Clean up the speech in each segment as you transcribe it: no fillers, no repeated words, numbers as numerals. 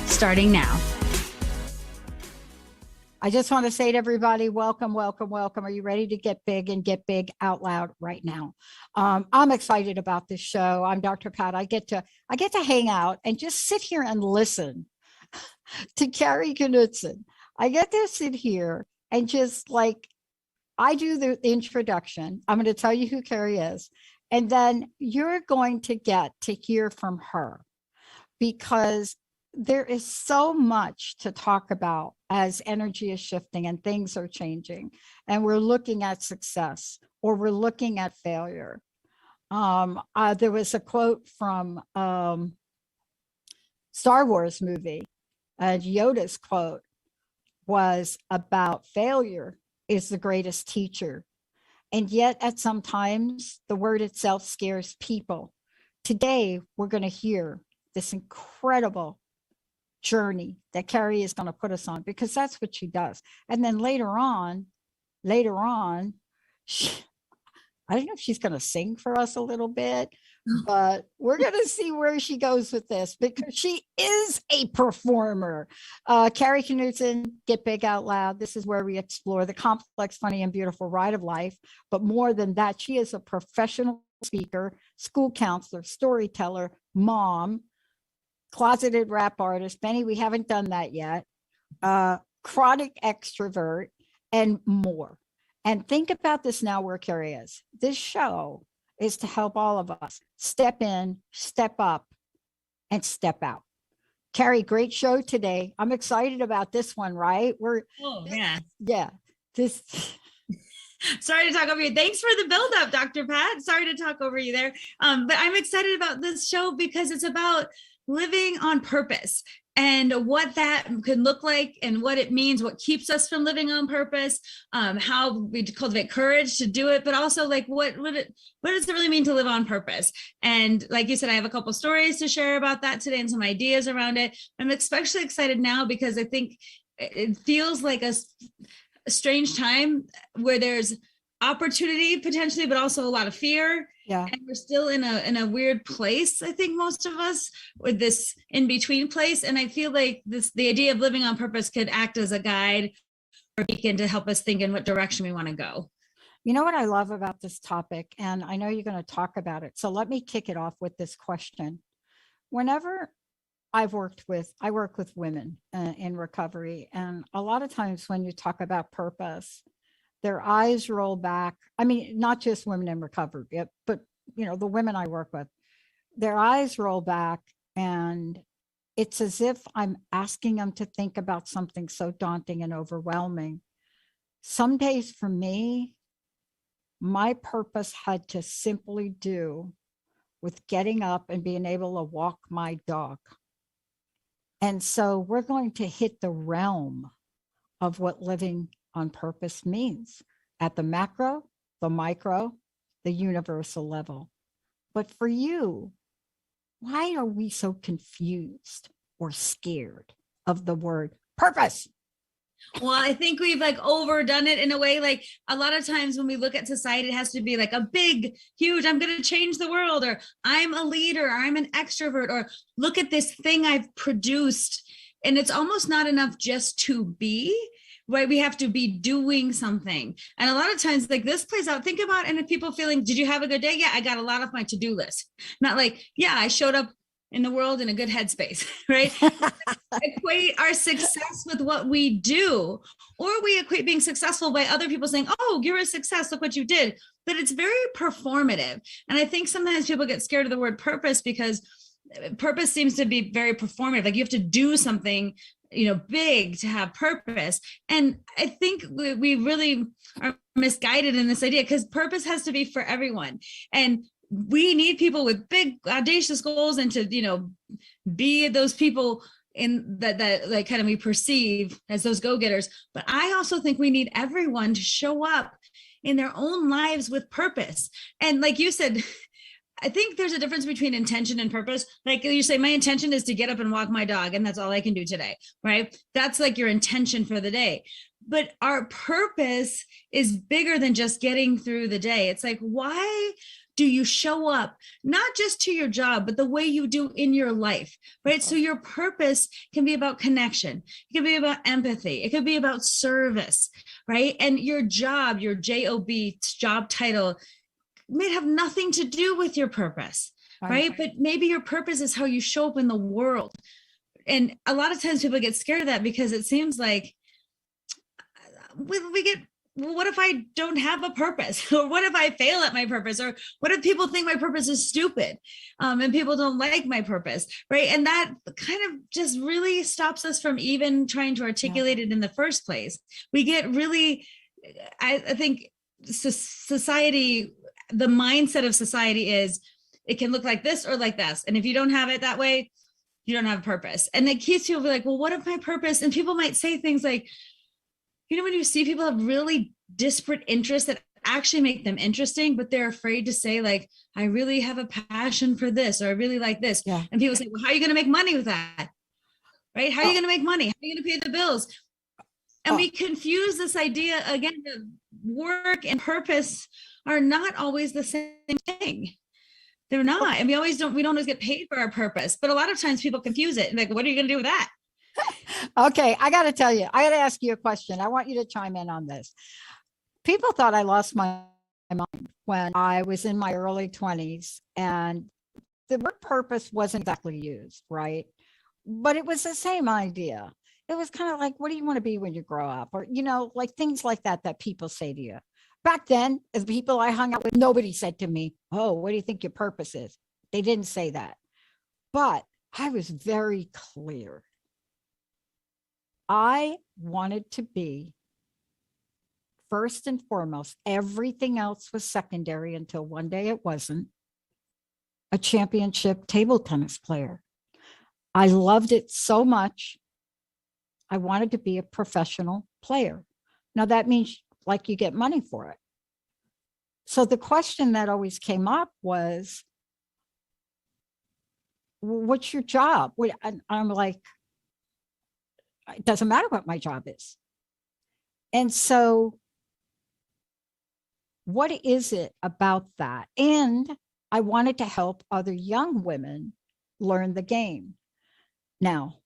Starting now. I just want to say to everybody, welcome, welcome, welcome. Are you ready to get big and get big out loud right now? I'm excited about this show. I'm Dr. Pat. I get to hang out and just sit here and listen to Kari Knutson. I get to sit here and just I do the introduction. I'm going to tell you who Kari is, and then you're going to get to hear from her, because there is so much to talk about as energy is shifting and things are changing, and we're looking at success or we're looking at failure. There was a quote from Star Wars movie, and Yoda's quote was about failure is the greatest teacher. And yet at some times the word itself scares people. Today, we're going to hear this incredible journey that Kari is going to put us on, because that's what she does. And then later on, I don't know if she's going to sing for us a little bit, but we're going to see where she goes with this, because she is a performer. Kari Knutson, Get Big Out Loud. This is where we explore the complex, funny, and beautiful ride of life. But more than that, she is a professional speaker, school counselor, storyteller, mom, closeted rap artist. Benny, we haven't done that yet. Chronic extrovert, and more. And think about this now, where Kari is. This show is to help all of us step in, step up, and step out. Kari, great show today. I'm excited about this one, right? This Sorry to talk over you. Thanks for the build up, Dr. Pat. Sorry to talk over you there. But I'm excited about this show because it's about living on purpose and what that could look like and what it means, what keeps us from living on purpose, how we cultivate courage to do it, but also what does it really mean to live on purpose? And like you said, I have a couple stories to share about that today and some ideas around it. I'm especially excited now because I think it feels like a strange time where there's opportunity potentially, but also a lot of fear. Yeah. And we're still in a weird place, I think, most of us, with this in-between place. And I feel like the idea of living on purpose could act as a guide or a beacon to help us think in what direction we want to go. You know what I love about this topic, and I know you're going to talk about it. So let me kick it off with this question. Whenever I work with women in recovery, and a lot of times when you talk about purpose, their eyes roll back. I mean, not just women in recovery, but the women I work with, their eyes roll back, and it's as if I'm asking them to think about something so daunting and overwhelming. Some days for me, my purpose had to simply do with getting up and being able to walk my dog. And so we're going to hit the realm of what living on purpose means at the macro, the micro, the universal level. But for you, why are we so confused or scared of the word purpose? Well, I think we've overdone it in a way. Like a lot of times when we look at society, it has to be like a big, huge, I'm going to change the world, or I'm a leader, or I'm an extrovert, or look at this thing I've produced. And it's almost not enough just to be, right? We have to be doing something. And a lot of times this plays out, think about, and if people feeling, did you have a good day? Yeah, I got a lot off my to-do list. Not I showed up in the world in a good headspace, right? Equate our success with what we do, or we equate being successful by other people saying, oh, you're a success, look what you did. But it's very performative. And I think sometimes people get scared of the word purpose because purpose seems to be very performative. You have to do something, big to have purpose. And I think we really are misguided in this idea, because purpose has to be for everyone. And we need people with big audacious goals, and to be those people in that kind of we perceive as those go-getters. But I also think we need everyone to show up in their own lives with purpose. And like you said, I think there's a difference between intention and purpose. Like you say, my intention is to get up and walk my dog, and that's all I can do today, right? That's your intention for the day. But our purpose is bigger than just getting through the day. It's why do you show up, not just to your job, but the way you do in your life, right? So your purpose can be about connection. It can be about empathy. It could be about service, right? And your job, your job, job title, may have nothing to do with your purpose, right? But maybe your purpose is how you show up in the world. And a lot of times people get scared of that because it seems like we get, well, what if I don't have a purpose? Or what if I fail at my purpose? Or what if people think my purpose is stupid and people don't like my purpose, right? And that kind of just really stops us from even trying to articulate it in the first place. We get really, I think society, the mindset of society is it can look like this or like this. And if you don't have it that way, you don't have a purpose. And it keeps people like, well, what if my purpose? And people might say things like, you know, when you see people have really disparate interests that actually make them interesting, but they're afraid to say like, I really have a passion for this, or I really like this. Yeah. And people say, well, how are you going to make money with that? Right? How are you going to make money? How are you going to pay the bills? And we confuse this idea again, that work and purpose are not always the same thing. They're not. And we don't always get paid for our purpose, but a lot of times people confuse it. Like, what are you going to do with that? Okay, I got to tell you, I got to ask you a question. I want you to chime in on this. People thought I lost my mind when I was in my early 20s, and the word purpose wasn't exactly used, right? But it was the same idea. It was kind of like, what do you want to be when you grow up? Or, you know, like things like that people say to you. Back then, as people I hung out with, nobody said to me, oh, what do you think your purpose is? They didn't say that. But I was very clear. I wanted to be first and foremost, everything else was secondary until one day it wasn't, a championship table tennis player. I loved it so much. I wanted to be a professional player. Now that means like you get money for it. So the question that always came up was, what's your job? And I'm like, it doesn't matter what my job is. And so what is it about that? And I wanted to help other young women learn the game. Now,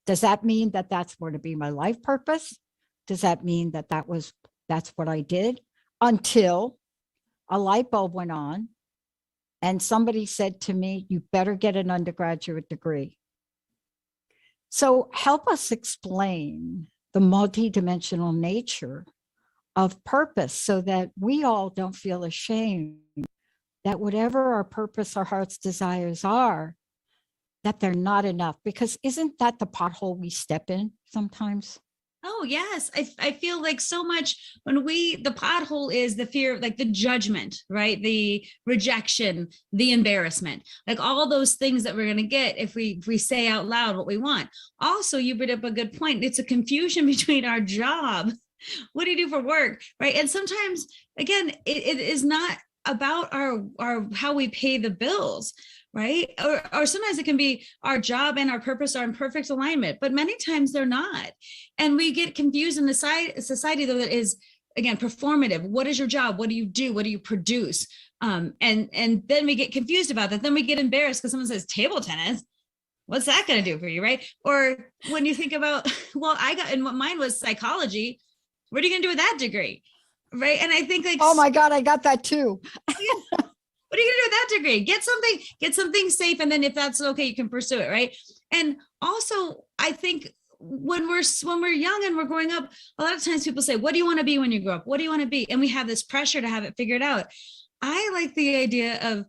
does that mean that that's going to be my life purpose? Does that mean that that's what I did? Until a light bulb went on and somebody said to me, you better get an undergraduate degree. So help us explain the multidimensional nature of purpose so that we all don't feel ashamed that whatever our purpose, our heart's desires are, that they're not enough. Because isn't that the pothole we step in sometimes? Oh, yes. I feel like so much when the pothole is the fear, like the judgment, right? The rejection, the embarrassment, like all those things that we're going to get if we say out loud what we want. Also, you brought up a good point. It's a confusion between our job. What do you do for work? Right. And sometimes, again, it is not about our how we pay the bills. Right. Or sometimes it can be our job and our purpose are in perfect alignment, but many times they're not. And we get confused in the society though, that is, again, performative. What is your job? What do you do? What do you produce? And then we get confused about that. Then we get embarrassed because someone says table tennis. What's that going to do for you? Right. Or when you think about, well, and what mine was psychology. What are you going to do with that degree? Right. And I think like, oh my God, I got that too. What are you gonna do with that degree? Get something safe. And then if that's okay, you can pursue it. Right. And also I think when we're young and we're growing up, a lot of times people say, what do you want to be when you grow up? What do you want to be? And we have this pressure to have it figured out. I like the idea of,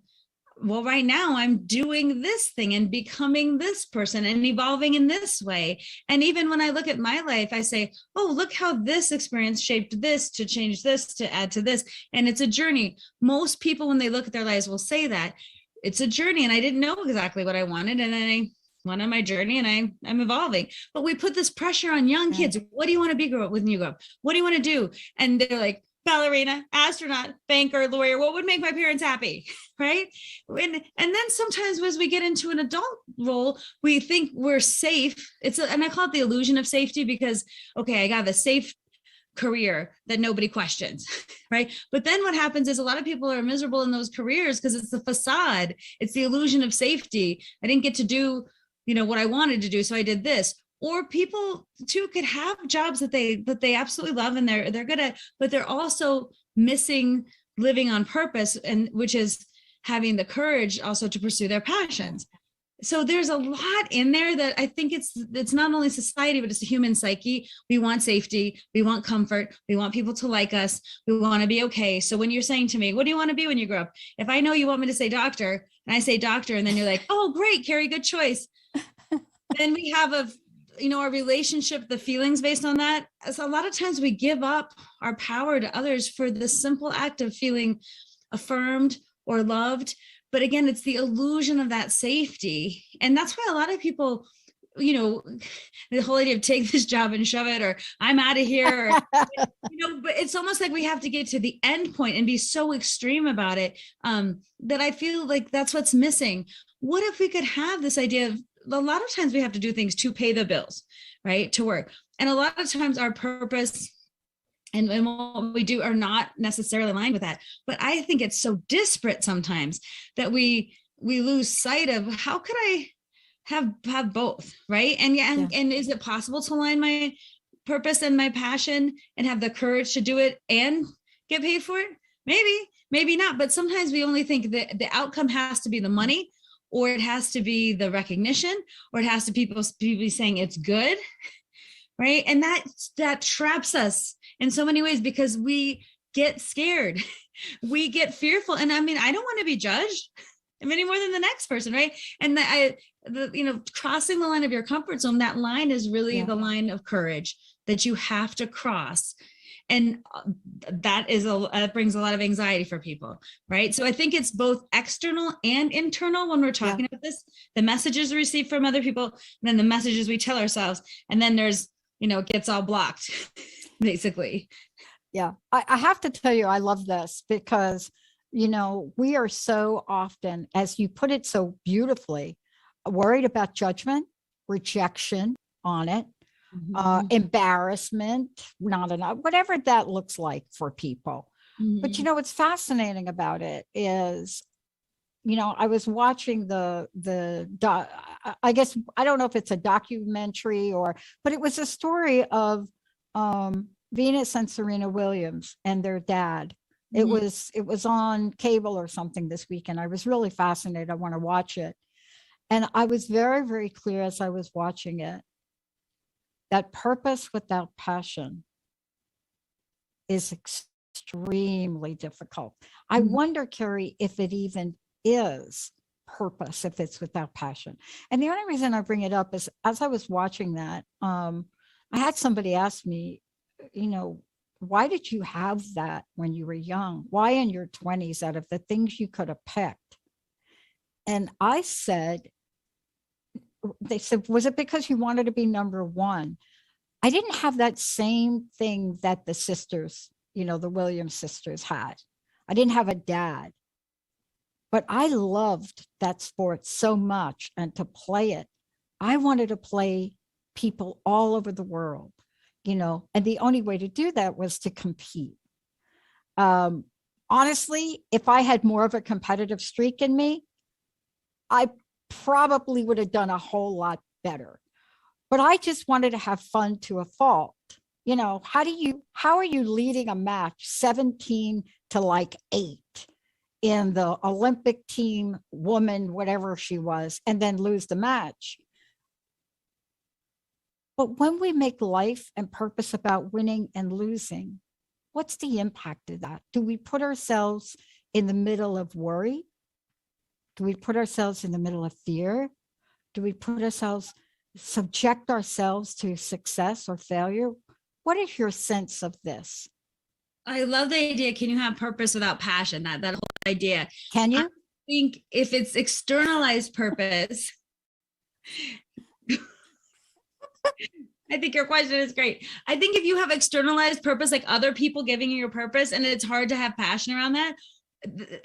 well, right now I'm doing this thing and becoming this person and evolving in this way. And even when I look at my life, I say, oh, look how this experience shaped this to change this, to add to this. And it's a journey. Most people, when they look at their lives, will say that it's a journey. And I didn't know exactly what I wanted. And then I went on my journey and I'm evolving. But we put this pressure on young kids. What do you want to be when you grow up? What do you want to do? And they're like, ballerina, astronaut, banker, lawyer. What would make my parents happy? Right. And then sometimes as we get into an adult role, we think we're safe. And I call it the illusion of safety because, okay, I got the safe career that nobody questions, right? But then what happens is a lot of people are miserable in those careers because it's the facade, it's the illusion of safety. I didn't get to do, what I wanted to do, so I did this. Or people too could have jobs that they absolutely love and they're good at, but they're also missing living on purpose, and which is having the courage also to pursue their passions. So there's a lot in there that I think it's not only society, but it's the human psyche. We want safety, we want comfort, we want people to like us, we want to be okay. So when you're saying to me, what do you want to be when you grow up? If I know you want me to say doctor, and I say doctor, and then you're like, oh, great, Kari, good choice. Then we have our relationship, the feelings based on that. So a lot of times we give up our power to others for the simple act of feeling affirmed or loved. But again, it's the illusion of that safety. And that's why a lot of people, the whole idea of take this job and shove it, or I'm out of here, but it's almost like we have to get to the end point and be so extreme about it, that I feel like that's what's missing. What if we could have this idea of, a lot of times we have to do things to pay the bills, right? To work. And a lot of times our purpose and what we do are not necessarily aligned with that. But I think it's so disparate sometimes that we lose sight of, how could I have both, right? And and is it possible to align my purpose and my passion and have the courage to do it and get paid for it? Maybe not. But sometimes we only think that the outcome has to be the money, or it has to be the recognition, or it has to people saying it's good, right? And that traps us in so many ways, because we get scared, we get fearful. And I mean, I don't want to be judged any more than the next person, right? And crossing the line of your comfort zone, that line is really the line of courage that you have to cross. And that brings a lot of anxiety for people, right? So I think it's both external and internal when we're talking about this. The messages we receive from other people, and then the messages we tell ourselves, and then there's, it gets all blocked, basically. Yeah, I have to tell you, I love this because, we are so often, as you put it so beautifully, worried about judgment, rejection on it. Mm-hmm. Embarrassment, not enough, whatever that looks like for people. Mm-hmm. But what's fascinating about it is, I was watching I guess, I don't know if it's a documentary but it was a story of Venus and Serena Williams and their dad. Mm-hmm. It was on cable or something this weekend. I was really fascinated. I want to watch it. And I was very, very clear as I was watching it, that purpose without passion is extremely difficult. I wonder, Kari, if it even is purpose, if it's without passion. And the only reason I bring it up is, as I was watching that, I had somebody ask me, why did you have that when you were young? Why in your 20s, out of the things you could have picked? And I said, they said, was it because you wanted to be number one? I didn't have that same thing that the sisters, the Williams sisters had. I didn't have a dad, but I loved that sport so much, and to play it, I wanted to play people all over the world, and the only way to do that was to compete. Honestly, if I had more of a competitive streak in me, I probably would have done a whole lot better. But I just wanted to have fun to a fault. How are you leading a match 17 to 8 in the Olympic team woman, whatever she was, and then lose the match? But when we make life and purpose about winning and losing, what's the impact of that? Do we put ourselves in the middle of worry? Do we put ourselves in the middle of fear? Do we subject ourselves to success or failure? What is your sense of this? I love the idea. Can you have purpose without passion? That whole idea. Can you? I think if it's externalized purpose, I think your question is great. I think if you have externalized purpose, like other people giving you your purpose, and it's hard to have passion around that,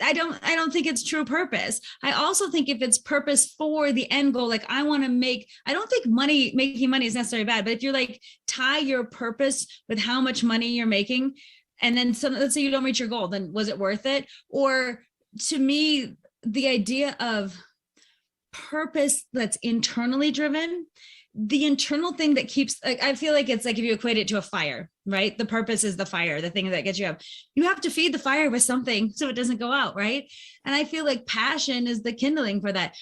I don't think it's true purpose. I also think if it's purpose for the end goal, like I don't think making money is necessarily bad, but if you're tie your purpose with how much money you're making. And then let's say you don't reach your goal, then was it worth it? Or to me, the idea of purpose that's internally driven, the internal thing that keeps, like, I feel like it's like if you equate it to a fire, right? The purpose is the fire, the thing that gets you up. You have to feed the fire with something so it doesn't go out, right? And I feel like passion is the kindling for that.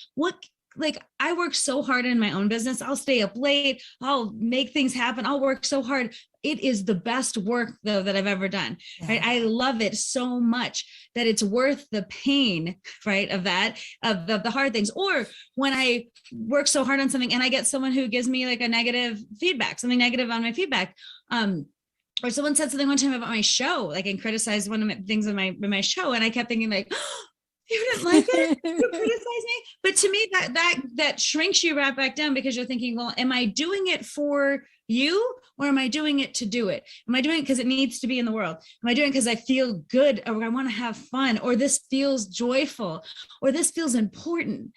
Like I work so hard in my own business. I'll stay up late. I'll make things happen. I'll work so hard. It is the best work though that I've ever done. Right? I love it so much that it's worth the pain, right? Of that, of the hard things. Or when I work so hard on something and I get someone who gives me like a negative feedback, something negative on my feedback. Or someone said something one time about my show, like, and criticized one of my things in my show. And I kept thinking like, oh, you didn't like it? You criticize me? But to me, that shrinks you right back down, because you're thinking, well, am I doing it for you, or am I doing it to do it? Am I doing it because it needs to be in the world? Am I doing it because I feel good, or I want to have fun, or this feels joyful, or this feels important?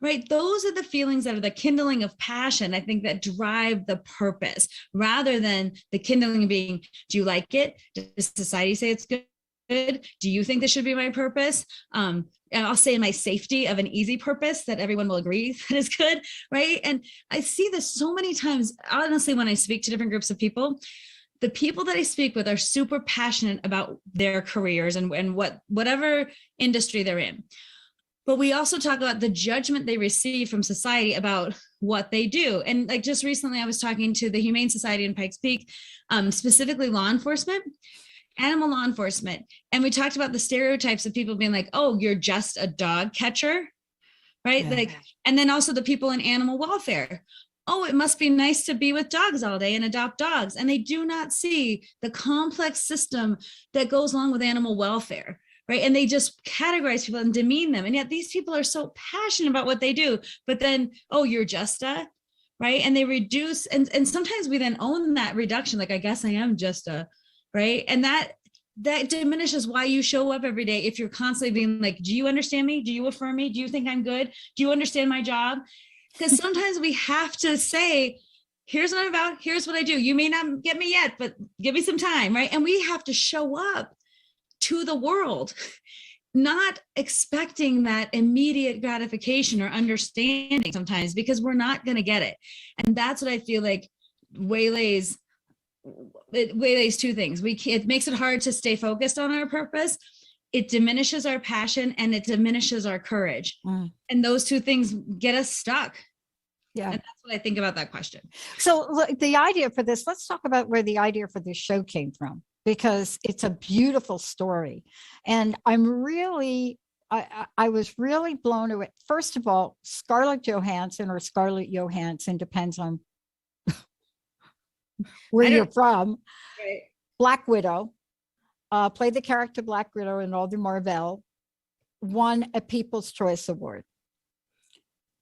Right? Those are the feelings that are the kindling of passion, I think, that drive the purpose, rather than the kindling being, do you like it? Does society say it's good? Do you think this should be my purpose? And I'll say in my safety of an easy purpose that everyone will agree that is good, right? And I see this so many times, honestly, when I speak to different groups of people. The people that I speak with are super passionate about their careers and whatever industry they're in. But we also talk about the judgment they receive from society about what they do. And like just recently, I was talking to the Humane Society in Pikes Peak, specifically law enforcement, animal law enforcement. And we talked about the stereotypes of people being like, oh, you're just a dog catcher, right? Yeah. Like, and then also the people in animal welfare. Oh, it must be nice to be with dogs all day and adopt dogs. And they do not see the complex system that goes along with animal welfare. Right. And they just categorize people and demean them. And yet these people are so passionate about what they do. But then, oh, you're just a, right. And they reduce. And sometimes we then own that reduction. Like, I guess I am just a, right. And that diminishes why you show up every day. If you're constantly being like, do you understand me? Do you affirm me? Do you think I'm good? Do you understand my job? Because sometimes we have to say, here's what I'm about. Here's what I do. You may not get me yet, but give me some time. Right. And we have to show up to the world, not expecting that immediate gratification or understanding sometimes, because we're not going to get it. And that's what I feel like waylays two things. It makes it hard to stay focused on our purpose. It diminishes our passion, and it diminishes our courage. And those two things get us stuck. Yeah. And that's what I think about that question. So look, the idea for this, let's talk about where the idea for this show came from, because it's a beautiful story. And I was really blown away. First of all, Scarlett Johansson, or Scarlett Johansson, depends on where you're from. Right. Black Widow, played the character Black Widow in all the Marvel, won a People's Choice Award.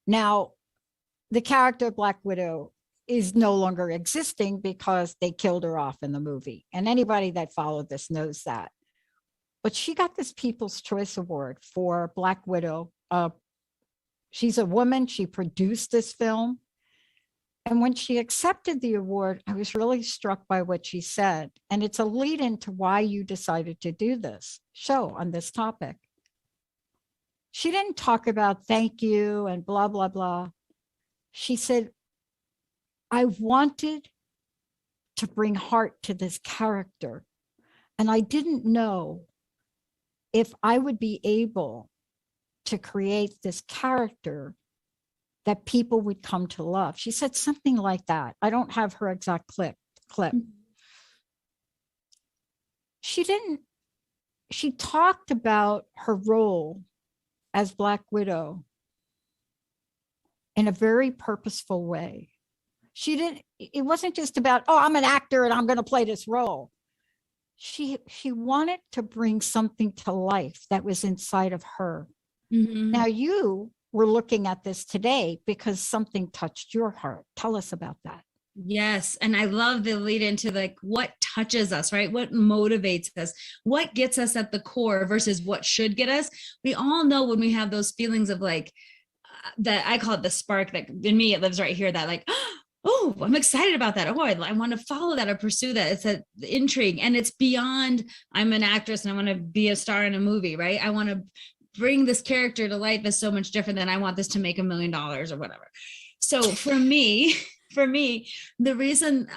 Now, the character Black Widow is no longer existing because they killed her off in the movie. And anybody that followed this knows that. But she got this People's Choice Award for Black Widow. She's a woman. She produced this film. And when she accepted the award, I was really struck by what she said. And it's a lead into why you decided to do this show on this topic. She didn't talk about thank you and blah, blah, blah. She said, I wanted to bring heart to this character. And I didn't know if I would be able to create this character that people would come to love. She said something like that. I don't have her exact clip. She talked about her role as Black Widow in a very purposeful way. It wasn't just about, oh, I'm an actor and I'm going to play this role. She wanted to bring something to life that was inside of her. Mm-hmm. Now you were looking at this today because something touched your heart. Tell us about that. Yes. And I love the lead into like what touches us, right? What motivates us, what gets us at the core versus what should get us. We all know when we have those feelings of like, that I call it the spark, that in me, it lives right here, that like, oh, I'm excited about that. Oh, I want to follow that or pursue that. It's a intrigue, and it's beyond, I'm an actress and I want to be a star in a movie, right? I want to bring this character to life is so much different than I want this to make $1 million or whatever. So for me, the reason,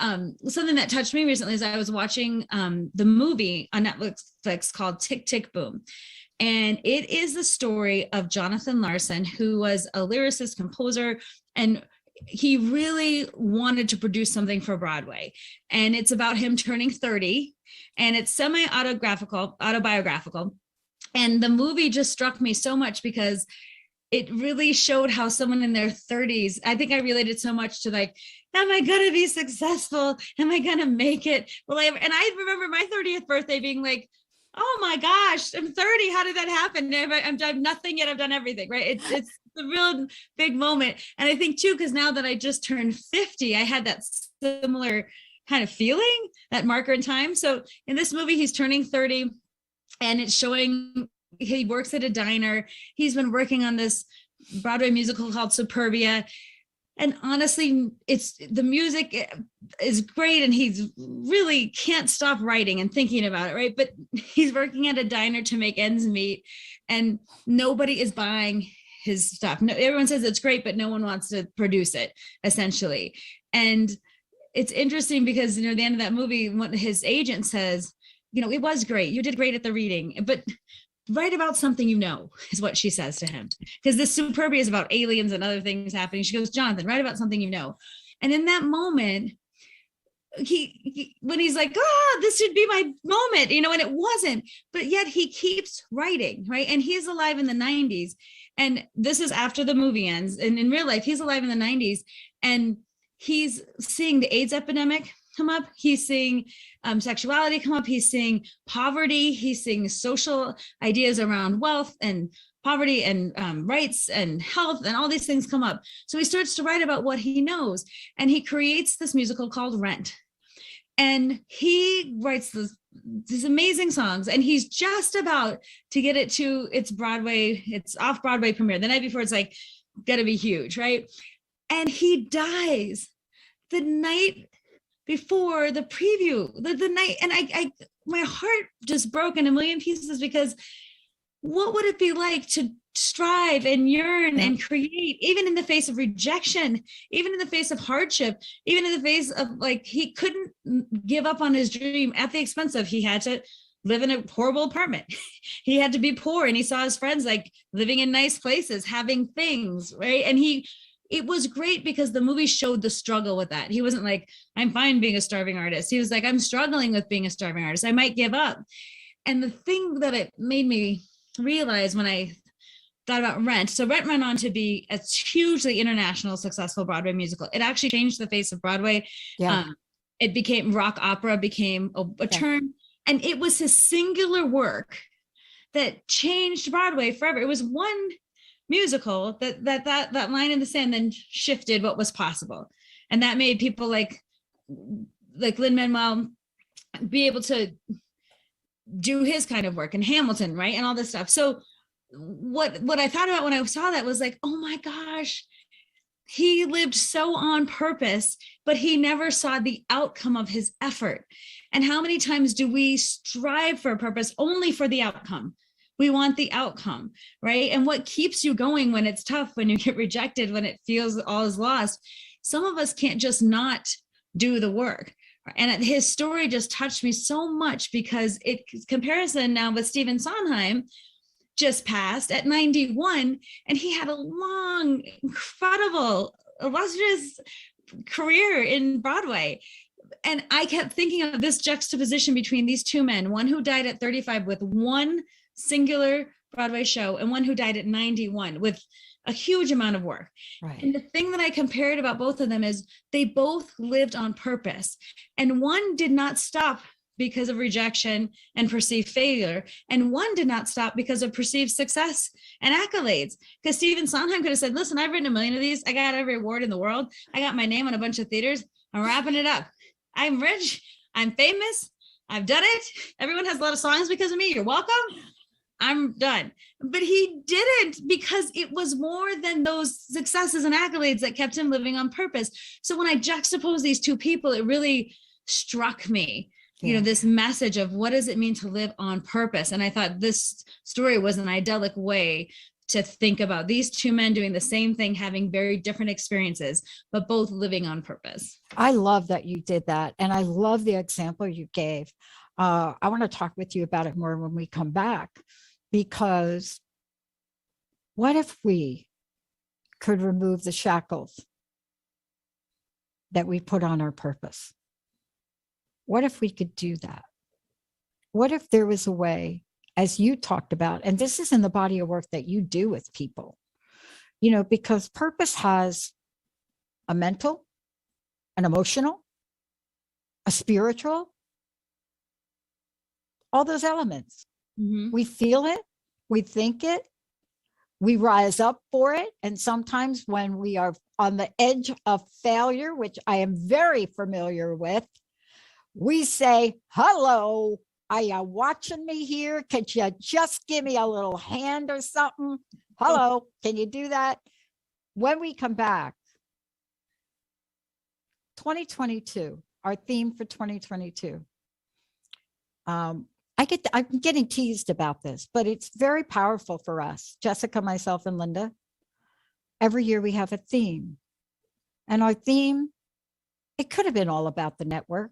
something that touched me recently is I was watching the movie on Netflix called Tick, Tick, Boom. And it is the story of Jonathan Larson, who was a lyricist, composer, and he really wanted to produce something for Broadway. And it's about him turning 30, and it's semi-autobiographical. And the movie just struck me so much because it really showed how someone in their 30s, I think I related so much to like, am I going to be successful? Am I going to make it? And I remember my 30th birthday being like, oh my gosh, I'm 30. How did that happen? I've done nothing yet. I've done everything, right? It's a real big moment. And I think too, because now that I just turned 50, I had that similar kind of feeling, that marker in time. So in this movie, he's turning 30, and it's showing he works at a diner. He's been working on this Broadway musical called Superbia. And honestly, the music is great, and he's really can't stop writing and thinking about it, right? But he's working at a diner to make ends meet, and nobody is buying his stuff. No, everyone says it's great, but no one wants to produce it, essentially. And it's interesting because, at the end of that movie, what his agent says, it was great. You did great at the reading, but write about something is what she says to him. Because this Superbia is about aliens and other things happening. She goes, Jonathan, write about something you know. And in that moment, he when he's like, this should be my moment, and it wasn't. But yet he keeps writing, right? And he's alive in the 90s. And this is after the movie ends. And in real life, he's alive in the 90s. And he's seeing the AIDS epidemic come up. He's seeing sexuality come up. He's seeing poverty. He's seeing social ideas around wealth and poverty and rights and health and all these things come up. So he starts to write about what he knows, and he creates this musical called Rent. And he writes these amazing songs, and he's just about to get it to its off-Broadway premiere. The night before, it's like gonna be huge, right? And he dies the night before the preview, the night, and I my heart just broke in a million pieces, because what would it be like to strive and yearn and create, even in the face of rejection, even in the face of hardship, even in the face of he couldn't give up on his dream at the expense of, he had to live in a horrible apartment. He had to be poor, and he saw his friends living in nice places, having things, right? And it was great because the movie showed the struggle with that. He wasn't like, I'm fine being a starving artist. He was like, I'm struggling with being a starving artist. I might give up. And the thing that it made me realize when I thought about Rent, so Rent went on to be a hugely international successful Broadway musical. It actually changed the face of Broadway. Yeah. It became rock opera, became a term. And it was his singular work that changed Broadway forever. It was one musical that line in the sand then shifted what was possible, and that made people like Lin-Manuel be able to do his kind of work, and Hamilton, right, and all this stuff. So what I thought about when I saw that was like, oh my gosh, he lived so on purpose, but he never saw the outcome of his effort. And how many times do we strive for a purpose only for the outcome? We want the outcome, right? And what keeps you going when it's tough, when you get rejected, when it feels all is lost? Some of us can't just not do the work. And his story just touched me so much, because comparison now with Stephen Sondheim just passed at 91, and he had a long, incredible, illustrious career in Broadway. And I kept thinking of this juxtaposition between these two men, one who died at 35 with one singular Broadway show, and one who died at 91 with a huge amount of work. Right. And the thing that I compared about both of them is they both lived on purpose, and one did not stop because of rejection and perceived failure, and one did not stop because of perceived success and accolades. Because Stephen Sondheim could have said, listen, I've written 1 million of these, I got every award in the world, I got my name on a bunch of theaters, I'm wrapping it up, I'm rich, I'm famous, I've done it, everyone has a lot of songs because of me, you're welcome. I'm done. But he didn't, because it was more than those successes and accolades that kept him living on purpose. So when I juxtapose these two people, it really struck me, you know, this message of what does it mean to live on purpose? And I thought this story was an idyllic way to think about these two men doing the same thing, having very different experiences, but both living on purpose. I love that you did that. And I love the example you gave. I want to talk with you about it more when we come back, because what if we could remove the shackles that we put on our purpose? What if we could do that? What if there was a way, as you talked about, and this is in the body of work that you do with people, you know, because purpose has a mental, an emotional, a spiritual, all those elements. Mm-hmm. We feel it, we think it, we rise up for it. And sometimes when we are on the edge of failure, which I am very familiar with, we say, hello, are you watching me here? Could you just give me a little hand or something? Hello, can you do that? When we come back, 2022, our theme for 2022. I'm getting teased about this, but it's very powerful for us, Jessica, myself, and Linda. Every year we have a theme. And our theme, it could have been all about the network.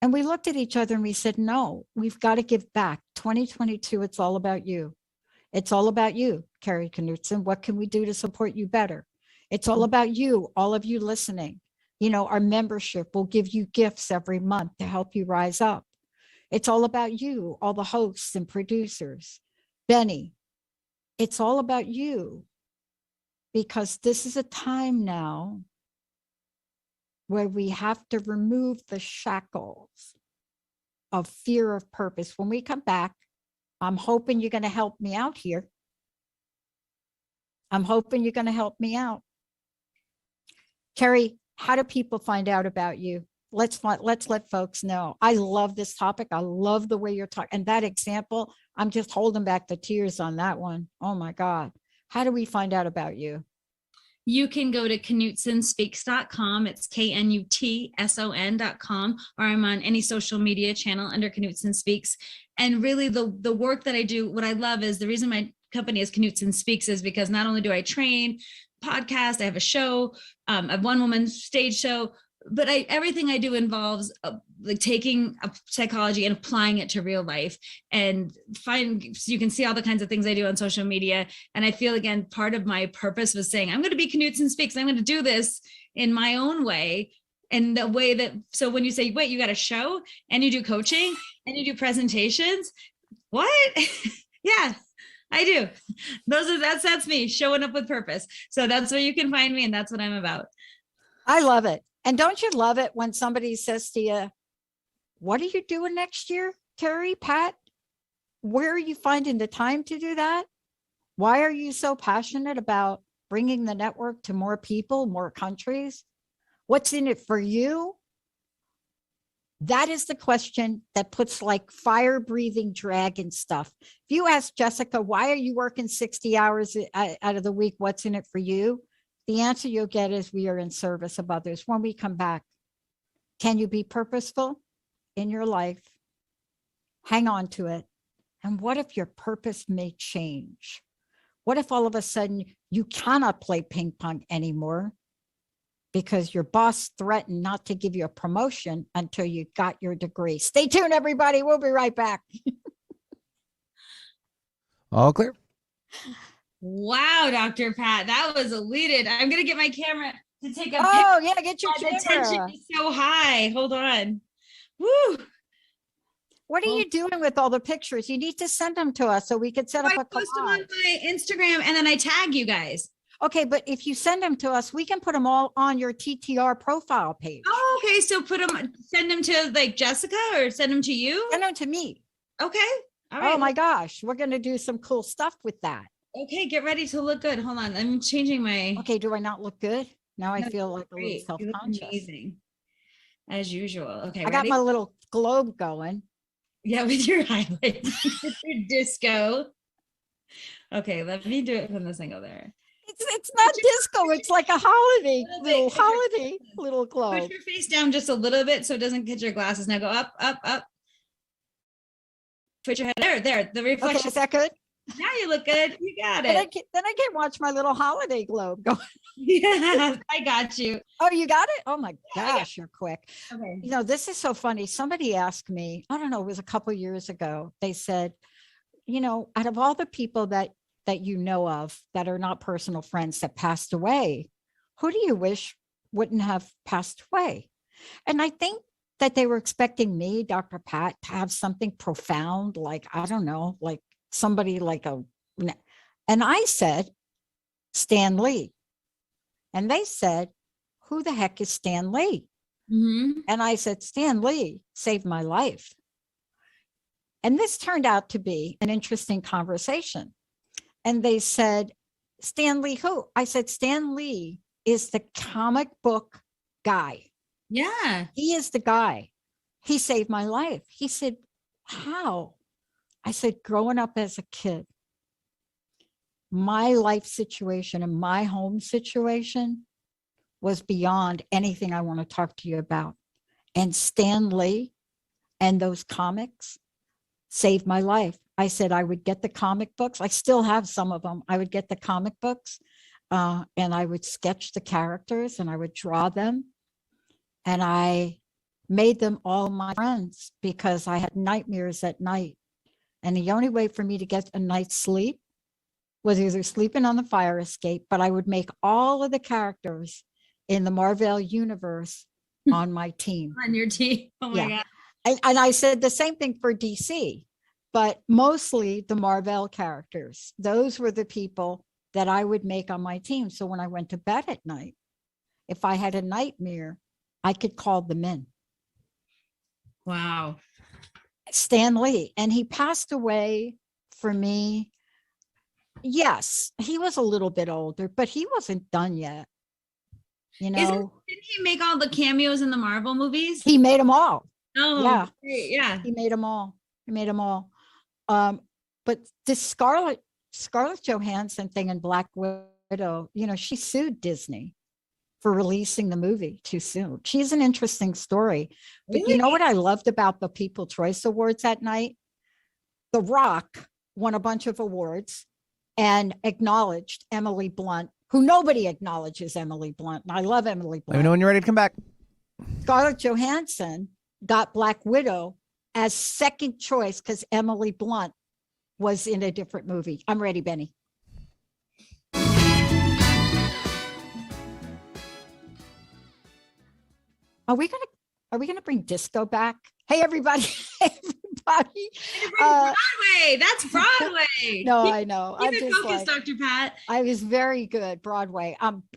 And we looked at each other and we said, no, we've got to give back. 2022, it's all about you. It's all about you, Kari Knutson. What can we do to support you better? It's all about you, all of you listening. You know, our membership will give you gifts every month to help you rise up. It's all about you, all the hosts and producers. Benny, it's all about you, because this is a time now where we have to remove the shackles of fear of purpose. When we come back, I'm hoping you're going to help me out here. I'm hoping you're going to help me out. Kari, how do people find out about you? Let's let folks know. I love this topic. I love the way you're talking. And that example, I'm just holding back the tears on that one. Oh my God. How do we find out about you? You can go to knutsonspeaks.com. It's KNUTSON.com, or I'm on any social media channel under Knutson Speaks. And really the work that I do, what I love is the reason my company is Knutson Speaks is because not only do I train, podcast, I have a show, a one-woman stage show, but everything I do involves like taking a psychology and applying it to real life, and so you can see all the kinds of things I do on social media. And I feel, again, part of my purpose was saying, I'm going to be Knutson Speaks. I'm going to do this in my own way. And the way that, so when you say, wait, you got a show and you do coaching and you do presentations, what? Yeah, I do. That's me showing up with purpose. So that's where you can find me. And that's what I'm about. I love it. And don't you love it when somebody says to you, what are you doing next year, Kari, Pat? Where are you finding the time to do that? Why are you so passionate about bringing the network to more people, more countries? What's in it for you? That is the question that puts like fire breathing dragon stuff. If you ask Jessica, why are you working 60 hours out of the week? What's in it for you? The answer you'll get is we are in service of others. When we come back, can you be purposeful in your life? Hang on to it. And what if your purpose may change? What if all of a sudden you cannot play ping pong anymore because your boss threatened not to give you a promotion until you got your degree? Stay tuned, everybody. We'll be right back. All clear. Wow, Dr. Pat, that was eluded. I'm going to get my camera to take a picture. Oh, yeah, get your The camera. tension is so high. Hold on. Woo. What are you doing with all the pictures? You need to send them to us so we could set up I a post them collage. on my Instagram and then I tag you guys. Okay, but if you send them to us, we can put them all on your TTR profile page. Oh, okay. So send them to like Jessica or send them to you? Send them to me. Okay. All right. Oh my gosh, we're going to do some cool stuff with that. Okay, get ready to look good. Hold on. I'm changing my. Okay, do I not look good? Now I No, feel like a little great. You look self-conscious. amazing. As usual. Okay. I got my little globe going. Yeah, with your highlights, your disco. Okay, let me do it from this angle there. It's not disco. It's like a holiday, little Put your, holiday, little push globe. your face down just a little bit so it doesn't hit your glasses. Now go up, up, up. Put your head there. The Okay, reflection. is that good? Now you look good. You got Then it. I can watch my little holiday globe go. Yeah, I got you. Oh, you got it? Oh my Yeah, gosh, you're quick. okay. You know, this is so funny. Somebody asked me, I don't know, it was a couple of years ago. They said, you know, out of all the people that you know of that are not personal friends that passed away, who do you wish wouldn't have passed away? And I think that they were expecting me, Dr. Pat, to have something profound, like, I don't know, like somebody like a, and I said, Stan Lee. And they said, who the heck is Stan Lee? Mm-hmm. And I said, Stan Lee saved my life. And this turned out to be an interesting conversation. And they said, Stan Lee who? I said, Stan Lee is the comic book guy. Yeah. He is the guy. He saved my life. He said, how? I said, growing up as a kid, my life situation and my home situation was beyond anything I want to talk to you about. And Stan Lee and those comics saved my life. I said I would get the comic books. I still have some of them. I would get the comic books and I would sketch the characters and I would draw them. And I made them all my friends because I had nightmares at night. And the only way for me to get a night's sleep was either sleeping on the fire escape, but I would make all of the characters in the Marvel universe on my team. On your team. Oh my Yeah. God. And I said the same thing for DC, but mostly the Marvel characters. Those were the people that I would make on my team. So when I went to bed at night, if I had a nightmare, I could call them in. Wow. Stan Lee, and he passed away for me. Yes, he was a little bit older, but he wasn't done yet. You know, Didn't he make all the cameos in the Marvel movies? he made them all. Oh, Yeah, great. Yeah. he made them all. He made them all. But this Scarlett Johansson thing in Black Widow, you know, she sued Disney for releasing the movie too soon. She's an interesting story. But Really? you know what I loved about the People's Choice Awards that night? The Rock won a bunch of awards and acknowledged Emily Blunt, who nobody acknowledges Emily Blunt. And I love Emily Blunt. Let me know when you're ready to come back. Scarlett Johansson got Black Widow as second choice because Emily Blunt was in a different movie. I'm ready, Benny. Are we gonna bring disco back? Hey, everybody. Everybody. Broadway. That's Broadway. No, I know. Keep I'm it just focused, like, Dr. Pat. I was very good. Broadway.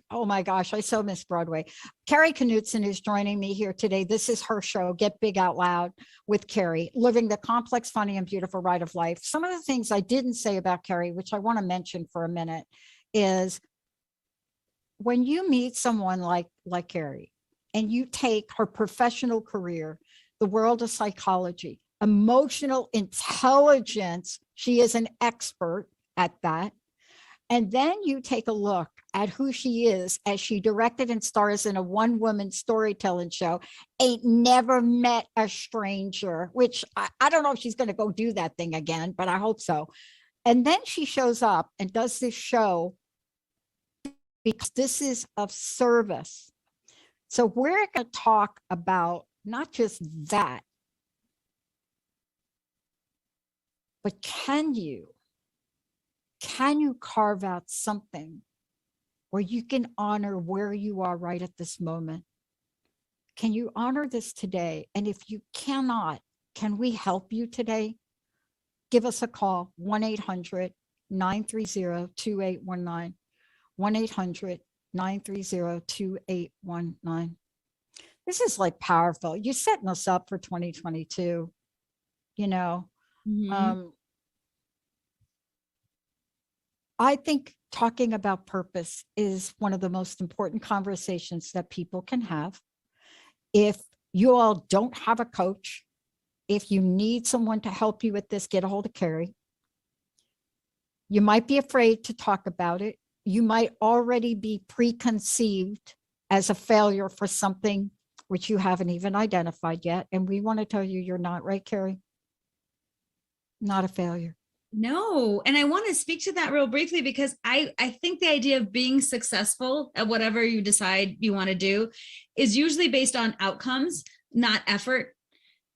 Oh my gosh, I so miss Broadway. Kari Knutson is joining me here today. This is her show, Get Big Out Loud with Kari, living the complex, funny, and beautiful ride of life. Some of the things I didn't say about Kari, which I want to mention for a minute, is when you meet someone like Kari and you take her professional career, the world of psychology, emotional intelligence, she is an expert at that. And then you take a look at who she is as she directed and stars in a one-woman storytelling show, Ain't Never Met a Stranger, which I don't know if she's going to go do that thing again, but I hope so. And then she shows up and does this show because this is of service. So we're going to talk about not just that, but can you carve out something where you can honor where you are right at this moment? Can you honor this today? And if you cannot, can we help you today? Give us a call, 1-800-930-2819, 1-800-930-2819. This is like powerful. You're setting us up for 2022, you know. Mhm. I think talking about purpose is one of the most important conversations that people can have. If you all don't have a coach, if you need someone to help you with this, get a hold of Kari. You might be afraid to talk about it. You might already be preconceived as a failure for something which you haven't even identified yet. And we want to tell you you're not, right, Kari? Not a failure. No. And I want to speak to that real briefly because I think the idea of being successful at whatever you decide you want to do is usually based on outcomes, not effort.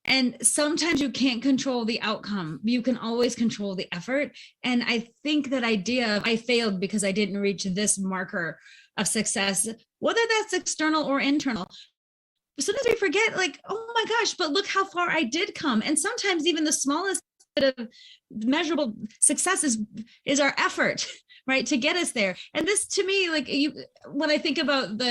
And sometimes you can't control the outcome. You can always control the effort. And I think that idea of I failed because I didn't reach this marker of success, whether that's external or internal, sometimes we forget, like, oh my gosh, but look how far I did come. And sometimes even the smallest bit of measurable success is our effort, right, to get us there. And this, to me, like, when I think about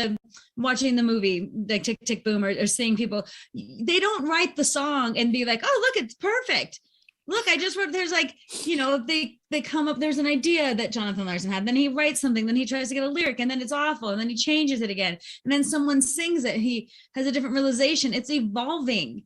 watching the movie, like Tick Tick Boom, or seeing people, they don't write the song and be like, oh, look, it's perfect. Look, I just wrote, there's like, they come up, there's an idea that Jonathan Larson had, then he writes something, then he tries to get a lyric, and then it's awful, and then he changes it again, and then someone sings it, he has a different realization. It's evolving,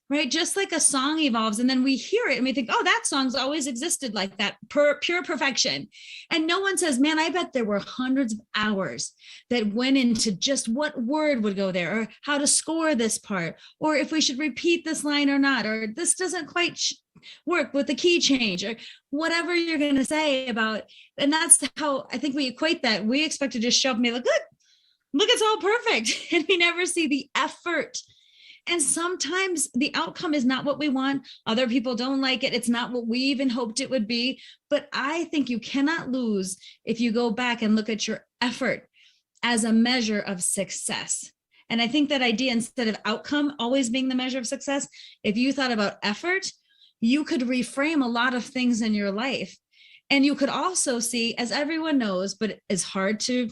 right? Just like a song evolves, and then we hear it and we think, oh, that song's always existed like that, pure perfection. And no one says, man, I bet there were hundreds of hours that went into just what word would go there, or how to score this part, or if we should repeat this line or not, or this doesn't quite work with the key change, or whatever you're going to say about. And that's how I think we equate that. We expect to just show up and be like, look, it's all perfect. And we never see the effort. And sometimes the outcome is not what we want. Other people don't like it. It's not what we even hoped it would be. But I think you cannot lose if you go back and look at your effort as a measure of success. And I think that idea, instead of outcome always being the measure of success, if you thought about effort, you could reframe a lot of things in your life. And you could also see, as everyone knows, but it's hard to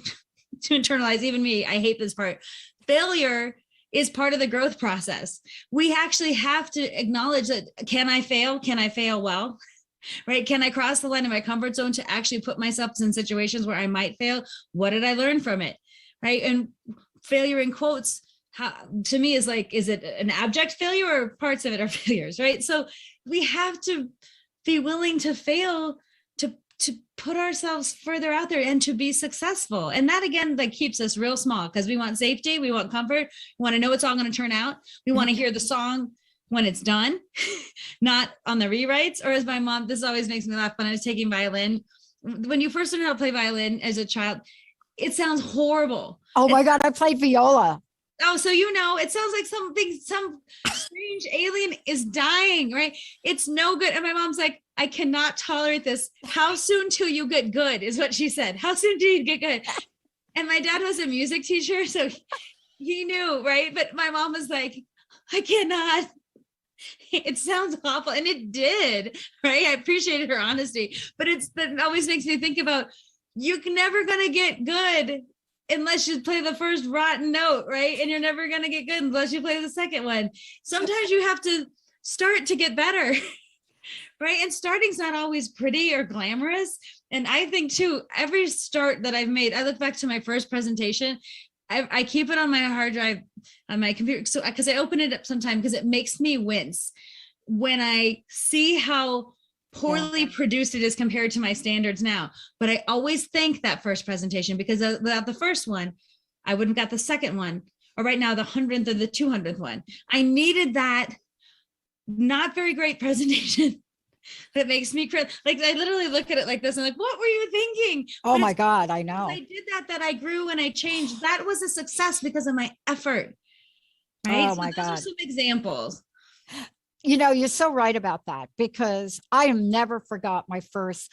internalize, even me, I hate this part, failure is part of the growth process. We actually have to acknowledge that, can I fail? Can I fail well? Right? Can I cross the line of my comfort zone to actually put myself in situations where I might fail? What did I learn from it? Right? And failure in quotes, to me, is like, is it an abject failure, or parts of it are failures, right? So we have to be willing to fail to put ourselves further out there and to be successful. And that, again, like, keeps us real small, because we want safety, we want comfort, we want to know it's all going to turn out. We want to hear the song when it's done, not on the rewrites. Or as my mom, this always makes me laugh, when I was taking violin, when you first learn how to play violin as a child, it sounds horrible. Oh my God, I played viola. Oh, so it sounds like some strange alien is dying, right? It's no good. And my mom's like, I cannot tolerate this. How soon till you get good, is what she said. How soon do you get good? And my dad was a music teacher, so he knew, right? But my mom was like, I cannot. It sounds awful. And it did, right? I appreciated her honesty. But that always makes me think about, you're never going to get good unless you play the first rotten note, right? And you're never going to get good unless you play the second one. Sometimes you have to start to get better, right? And starting's not always pretty or glamorous. And I think too, every start that I've made, I look back to my first presentation, I keep it on my hard drive on my computer. So, because I open it up sometimes, because it makes me wince when I see how poorly produced it is compared to my standards now. But I always thank that first presentation, because without the first one, I wouldn't have got the second one, or right now the 100th or the 200th one. I needed that not very great presentation that makes me like, I literally look at it like this and like, what were you thinking? Oh my God, I know. I did that I grew and I changed. That was a success because of my effort, right? Oh my God. Those are some examples. You're so right about that, because I have never forgot my first,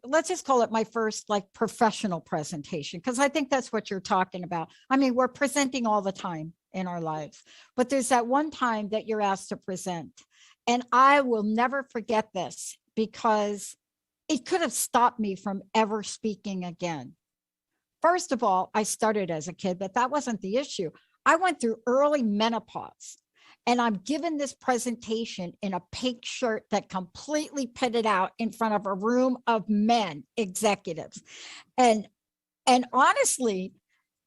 let's just call it my first, like, professional presentation, because I think that's what you're talking about. I mean, we're presenting all the time in our lives, but there's that one time that you're asked to present. And I will never forget this, because it could have stopped me from ever speaking again. First of all, I started as a kid, but that wasn't the issue. I went through early menopause. And I'm given this presentation in a pink shirt that completely pitted out in front of a room of men, executives. And honestly,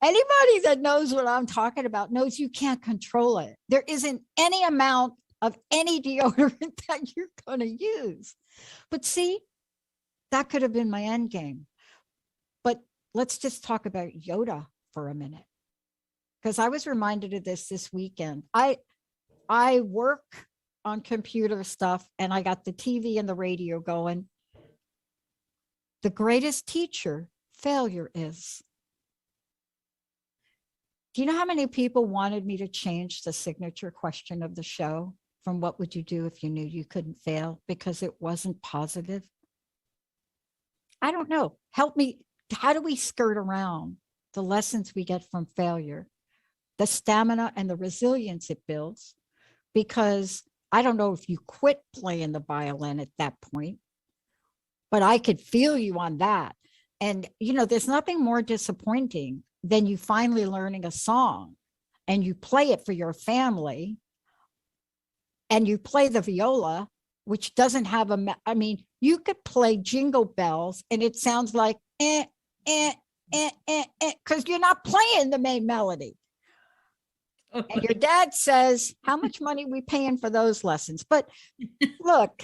anybody that knows what I'm talking about knows you can't control it. There isn't any amount of any deodorant that you're going to use. But see, that could have been my end game. But let's just talk about Yoda for a minute, because I was reminded of this weekend. I work on computer stuff, and I got the TV and the radio going. The greatest teacher failure is. Do you know how many people wanted me to change the signature question of the show from what would you do if you knew you couldn't fail, because it wasn't positive? I don't know. Help me. How do we skirt around the lessons we get from failure, the stamina and the resilience it builds? Because I don't know if you quit playing the violin at that point, but I could feel you on that. And, there's nothing more disappointing than you finally learning a song and you play it for your family and you play the viola, which doesn't have you could play Jingle Bells and it sounds like because you're not playing the main melody. And your dad says, how much money are we paying for those lessons? But look,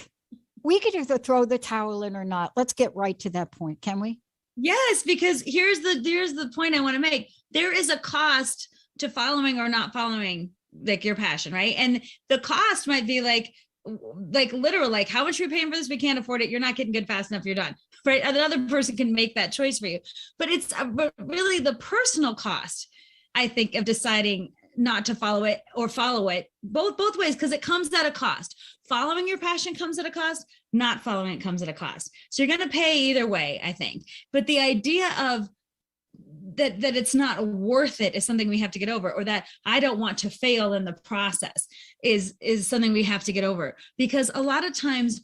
we could either throw the towel in or not. Let's get right to that point, can we? Yes, because here's the point I want to make. There is a cost to following or not following like your passion, right? And the cost might be like literal, like how much are we paying for this? We can't afford it. You're not getting good fast enough. You're done, right? Another person can make that choice for you. But it's really the personal cost, I think, of deciding not to follow it or follow it both ways, because it comes at a cost. Following your passion comes at a cost, not following it comes at a cost. So you're going to pay either way, I think. But the idea of that it's not worth it is something we have to get over, or that I don't want to fail in the process is something we have to get over, because a lot of times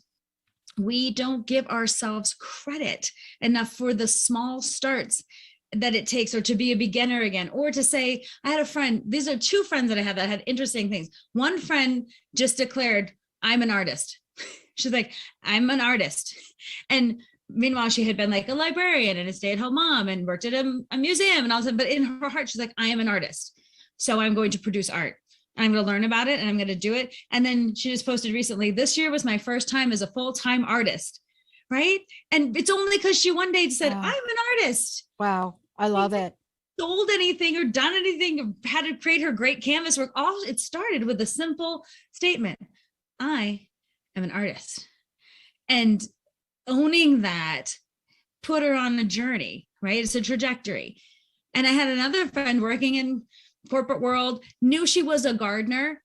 we don't give ourselves credit enough for the small starts that it takes, or to be a beginner again, or to say, I had a friend, these are two friends that I have that had interesting things. One friend just declared, I'm an artist. She's like, I'm an artist. And meanwhile, she had been like a librarian and a stay-at-home mom and worked at a museum and all that. But in her heart, she's like, I am an artist. So I'm going to produce art. And I'm going to learn about it and I'm going to do it. And then she just posted recently, this year was my first time as a full-time artist. Right. And it's only because she one day said, wow, I'm an artist. Wow. I love it. Sold anything or done anything, or had to create her great canvas work. All it started with a simple statement. I am an artist. And owning that put her on a journey, right? It's a trajectory. And I had another friend working in corporate world, knew she was a gardener,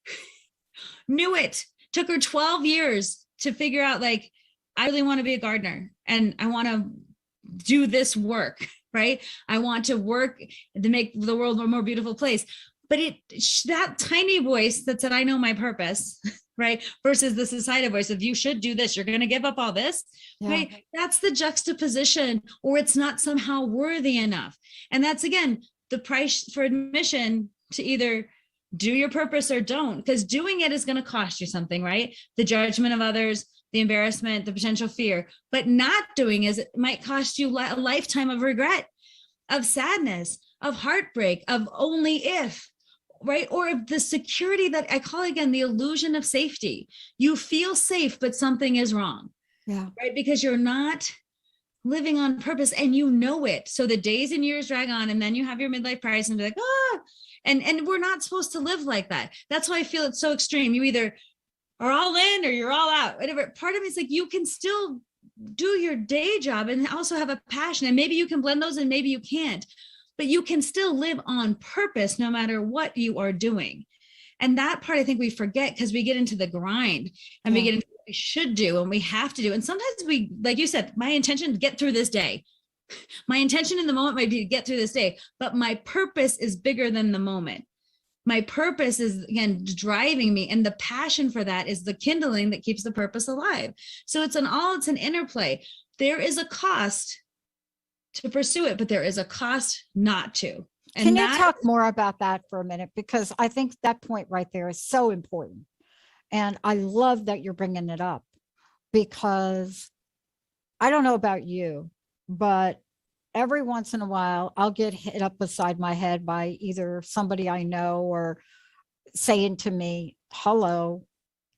knew it. Took her 12 years to figure out, like, I really want to be a gardener and I want to do this work, right? I want to work to make the world a more beautiful place. But that tiny voice that said, I know my purpose, right? Versus the society voice of, you should do this. You're going to give up all this, right? That's the juxtaposition, or it's not somehow worthy enough. And that's, again, the price for admission to either do your purpose or don't, because doing it is going to cost you something, right? The judgment of others, the embarrassment, the potential fear. But not doing it might cost you a lifetime of regret, of sadness, of heartbreak, of only if, right? Or of the security that I call, again, the illusion of safety. You feel safe, but something is wrong. Yeah. Right? Because you're not living on purpose and you know it. So the days and years drag on, and then you have your midlife crisis and be like, and we're not supposed to live like that. That's why I feel it's so extreme. You either are all in or you're all out, whatever. Part of me is like, you can still do your day job and also have a passion, and maybe you can blend those and maybe you can't, but you can still live on purpose no matter what you are doing. And that part I think we forget, because we get into the grind and we get into what we should do and we have to do. And sometimes we, like you said, my intention to get through this day. My intention in the moment might be to get through this day, but my purpose is bigger than the moment. My purpose is, again, driving me. And the passion for that is the kindling that keeps the purpose alive. So it's an interplay. There is a cost to pursue it, but there is a cost not to. And can you talk more about that for a minute? Because I think that point right there is so important. And I love that you're bringing it up, because I don't know about you, but every once in a while, I'll get hit up beside my head by either somebody I know or saying to me, hello,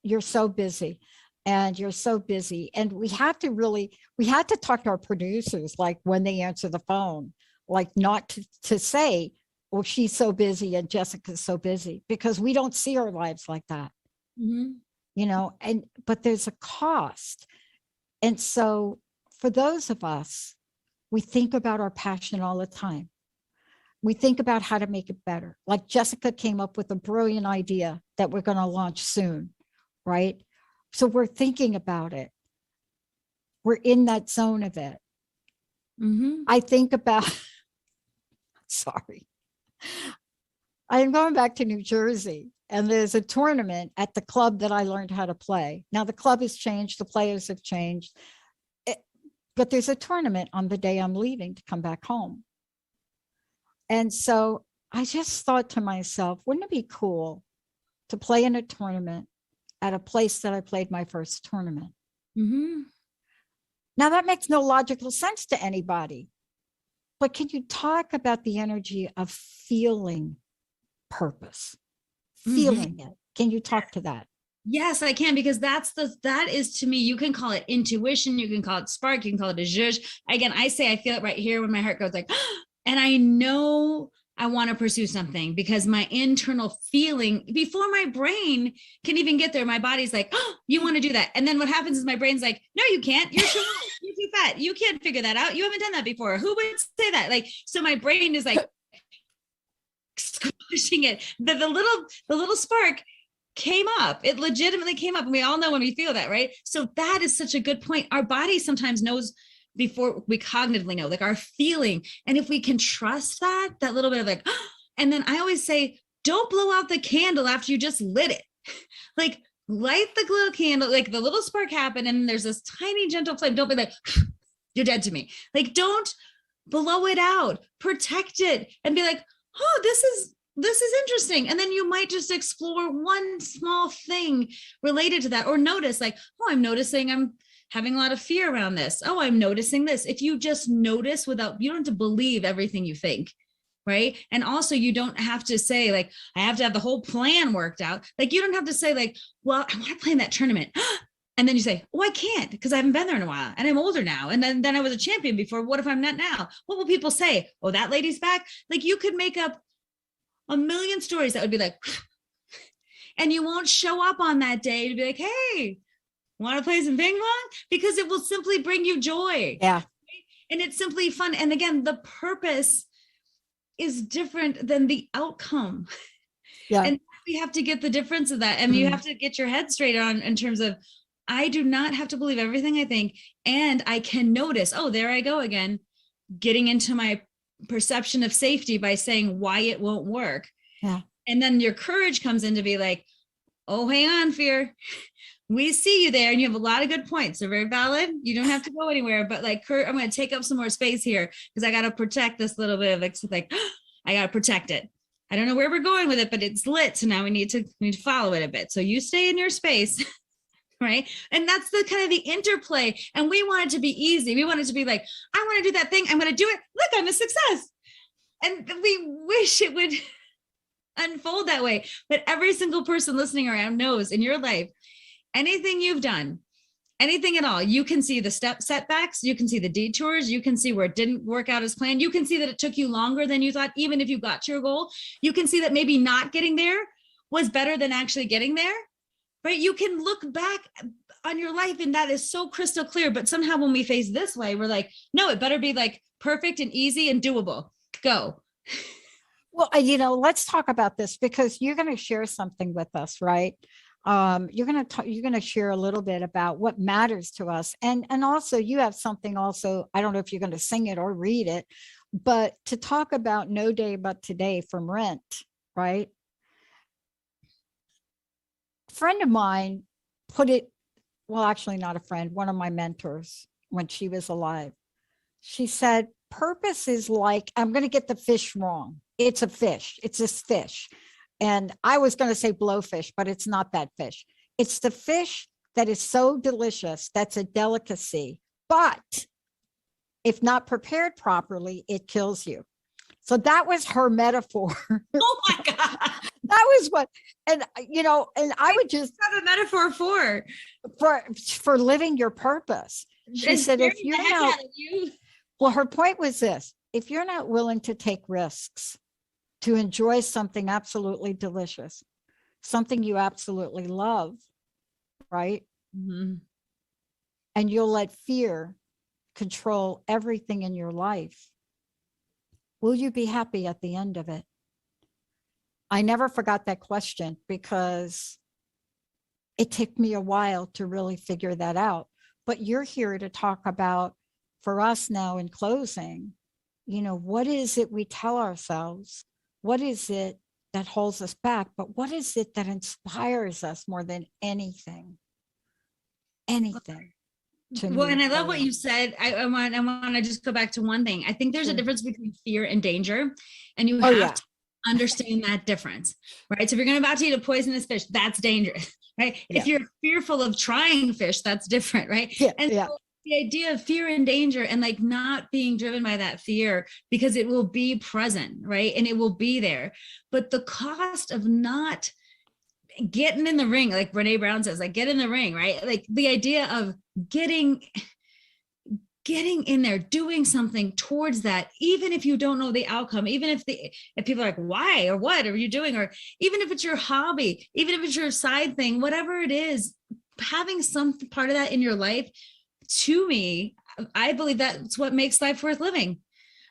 You're so busy. And you're so busy. And we had to talk to our producers, like when they answer the phone, like not to say, well, she's so busy and Jessica's so busy, because we don't see our lives like that, but there's a cost. And so for those of us, we think about our passion all the time. We think about how to make it better. Like Jessica came up with a brilliant idea that we're going to launch soon, right? So we're thinking about it. We're in that zone of it. I think about, sorry, I'm going back to New Jersey, and there's a tournament at the club that I learned how to play. Now the club has changed, the players have changed, but there's a tournament on the day I'm leaving to come back home. And so I just thought to myself, wouldn't it be cool to play in a tournament at a place that I played my first tournament? Now that makes no logical sense to anybody, but can you talk about the energy of feeling purpose, feeling it? Can you talk to that? Yes, I can, because that is, to me, you can call it intuition, you can call it spark, you can call it a zhuzh. Again, I say I feel it right here when my heart goes like, and I know I want to pursue something, because my internal feeling, before my brain can even get there, my body's like, oh, you want to do that. And then what happens is my brain's like, no, you can't. You're too old. You're too fat. You can't figure that out. You haven't done that before. Who would say that? Like, so my brain is like squishing it. The little spark came up. It legitimately came up. And we all know when we feel that, right? So that is such a good point. Our body sometimes knows before we cognitively know, like our feeling. And if we can trust that little bit of like, and then I always say, don't blow out the candle after you just lit it. Like, light the little candle, like the little spark happened, and there's this tiny gentle flame. Don't be like, you're dead to me. Like, don't blow it out, protect it, and be like, oh, this is interesting. And then you might just explore one small thing related to that, or notice like, oh, I'm noticing I'm having a lot of fear around this. Oh, I'm noticing this. If you just notice, without, you don't have to believe everything you think, right? And also you don't have to say like, I have to have the whole plan worked out. Like, you don't have to say like, well, I want to play in that tournament. And then you say, oh, I can't, because I haven't been there in a while and I'm older now. And then I was a champion before. What if I'm not now? What will people say? Oh, that lady's back. Like, you could make up a million stories that would be like, and you won't show up on that day to be like, hey, want to play some ping pong? Because it will simply bring you joy. Yeah. Right? And it's simply fun. And again, the purpose is different than the outcome. Yeah. And we have to get the difference of that. I mean, you have to get your head straight on in terms of, I do not have to believe everything I think. And I can notice, oh, there I go again, getting into my perception of safety by saying why it won't work. Yeah. And then your courage comes in to be like, oh, hang on, fear. We see you there, and you have a lot of good points. They're very valid. You don't have to go anywhere, but like, Kurt, I'm going to take up some more space here because I got to protect this little bit of like, I got to protect it. I don't know where we're going with it, but it's lit. So now we need to follow it a bit. So you stay in your space, right? And that's the kind of the interplay. And we want it to be easy. We want it to be like, I want to do that thing. I'm going to do it. Look, I'm a success. And we wish it would unfold that way. But every single person listening around knows in your life, anything you've done, anything at all, you can see the setbacks, you can see the detours, you can see where it didn't work out as planned. You can see that it took you longer than you thought, even if you got to your goal. You can see that maybe not getting there was better than actually getting there, right? You can look back on your life and that is so crystal clear. But somehow when we face this way, we're like, no, it better be like perfect and easy and doable. Go. Well, let's talk about this because you're going to share something with us, right? You're going to share a little bit about what matters to us. And also you have something also, I don't know if you're going to sing it or read it, but to talk about No Day But Today from Rent, right? A friend of mine put it, well, actually not a friend, one of my mentors when she was alive. She said, purpose is like, I'm going to get the fish wrong. It's a fish. It's this fish. And I was going to say blowfish, but it's not that fish. It's the fish that is so delicious. That's a delicacy. But if not prepared properly, it kills you. So that was her metaphor. Oh my God. That was what, and and I would just have a metaphor for living your purpose. She and said, if scaring the you're heck not, out of you. well, her point was this: if you're not willing to take risks, to enjoy something absolutely delicious, something you absolutely love, right? Mhm. And you'll let fear control everything in your life, will you be happy at the end of it? I never forgot that question because it took me a while to really figure that out. But you're here to talk about, for us now in closing, what is it we tell ourselves? What is it that holds us back? But what is it that inspires us more than anything? Anything to Well, and move I love what forward. you said. I want to just go back to one thing. I think there's a Sure. difference between fear and danger, and you Oh, have yeah. to understand that difference, right? So if you're going about to eat a poisonous fish, that's dangerous, right? Yeah. If you're fearful of trying fish, that's different, right? Yeah. And Yeah. so the idea of fear and danger and like not being driven by that fear because it will be present, right? And it will be there. But the cost of not getting in the ring, like Brene Brown says, like get in the ring, right? Like the idea of getting in there, doing something towards that, even if you don't know the outcome, even if people are like, why or what are you doing? Or even if it's your hobby, even if it's your side thing, whatever it is, having some part of that in your life, to me, I believe that's what makes life worth living.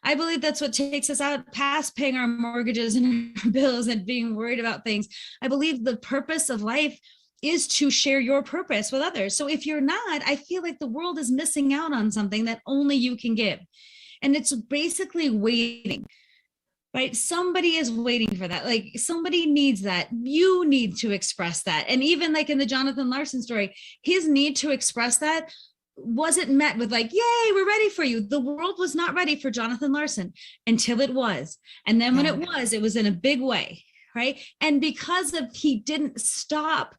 I believe that's what takes us out past paying our mortgages and our bills and being worried about things. I believe the purpose of life is to share your purpose with others. So if you're not, I feel like the world is missing out on something that only you can give. And it's basically waiting, right? Somebody is waiting for that. Like somebody needs that. You need to express that. And even like in the Jonathan Larson story, his need to express that wasn't met with like, yay, we're ready for you. The world was not ready for Jonathan Larson until it was. And then when it was in a big way, right? And because of he didn't stop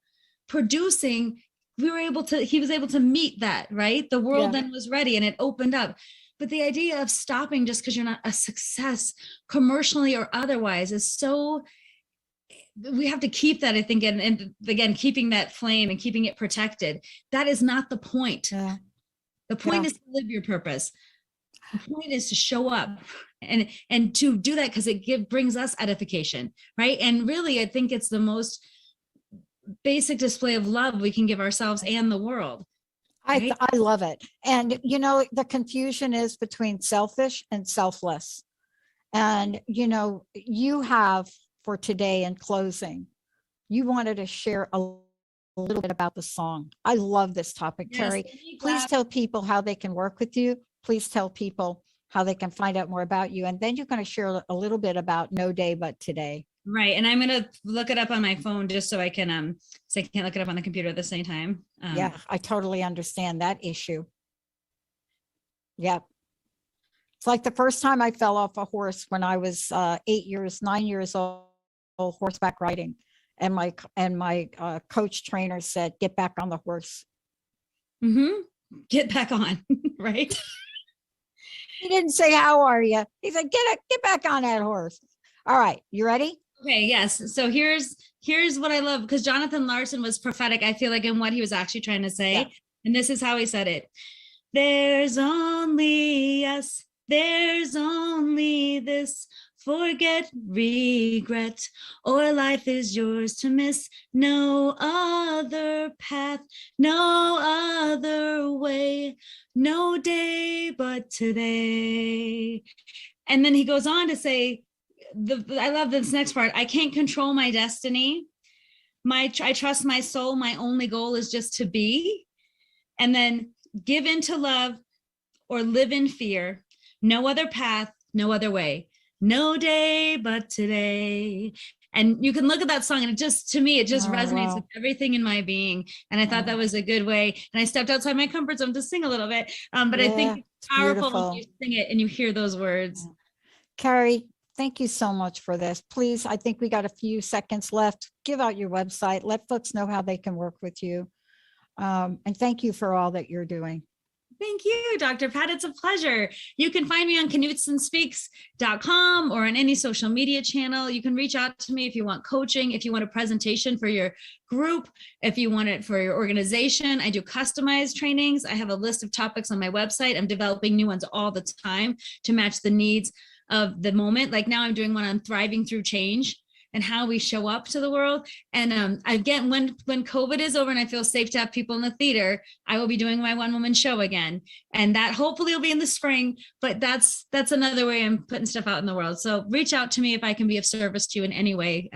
producing, he was able to meet that, right? The world then was ready and it opened up. But the idea of stopping just because you're not a success commercially or otherwise is so, we have to keep that, I think, and again, keeping that flame and keeping it protected. That is not the point. Yeah. The point is to live your purpose. The point is to show up and to do that because it brings us edification, right? And really, I think it's the most basic display of love we can give ourselves and the world. Right? I love it. And the confusion is between selfish and selfless. And you have, for today in closing, you wanted to share a little bit about the song. I love this topic. Yes, Kari, please tell people how they can work with you. Please tell people how they can find out more about you. And then you're going to share a little bit about No Day But Today. Right. And I'm going to look it up on my phone just so I can, so I can't look it up on the computer at the same time. Yeah, I totally understand that issue. Yep. It's like the first time I fell off a horse when I was 9 years old, horseback riding. And my coach trainer said, get back on the horse. Mm-hmm. Get back on, right? He didn't say, how are you? He said, get back on that horse. All right. You ready? Okay. Yes. So here's what I love, because Jonathan Larson was prophetic, I feel like, in what he was actually trying to say. Yeah. And this is how he said it. There's only us. There's only this. Forget, regret, or life is yours to miss. No other path, no other way, no day but today. And then he goes on to say, I love this next part. I can't control my destiny. I trust my soul. My only goal is just to be. And then give in to love or live in fear. No other path, no other way. No day but today. And you can look at that song and it just, to me, it just resonates with everything in my being. And I thought that was a good way. And I stepped outside my comfort zone to sing a little bit. But I think it's powerful when you sing it and you hear those words. Kari, thank you so much for this. Please, I think we got a few seconds left. Give out your website. Let folks know how they can work with you. And thank you for all that you're doing. Thank you, Dr. Pat. It's a pleasure. You can find me on knutsonspeaks.com or on any social media channel. You can reach out to me if you want coaching, if you want a presentation for your group, if you want it for your organization. I do customized trainings. I have a list of topics on my website. I'm developing new ones all the time to match the needs of the moment. Like now I'm doing one on thriving through change and how we show up to the world. And again, when COVID is over and I feel safe to have people in the theater, I will be doing my one woman show again. And that hopefully will be in the spring, but that's another way I'm putting stuff out in the world. So reach out to me if I can be of service to you in any way at all.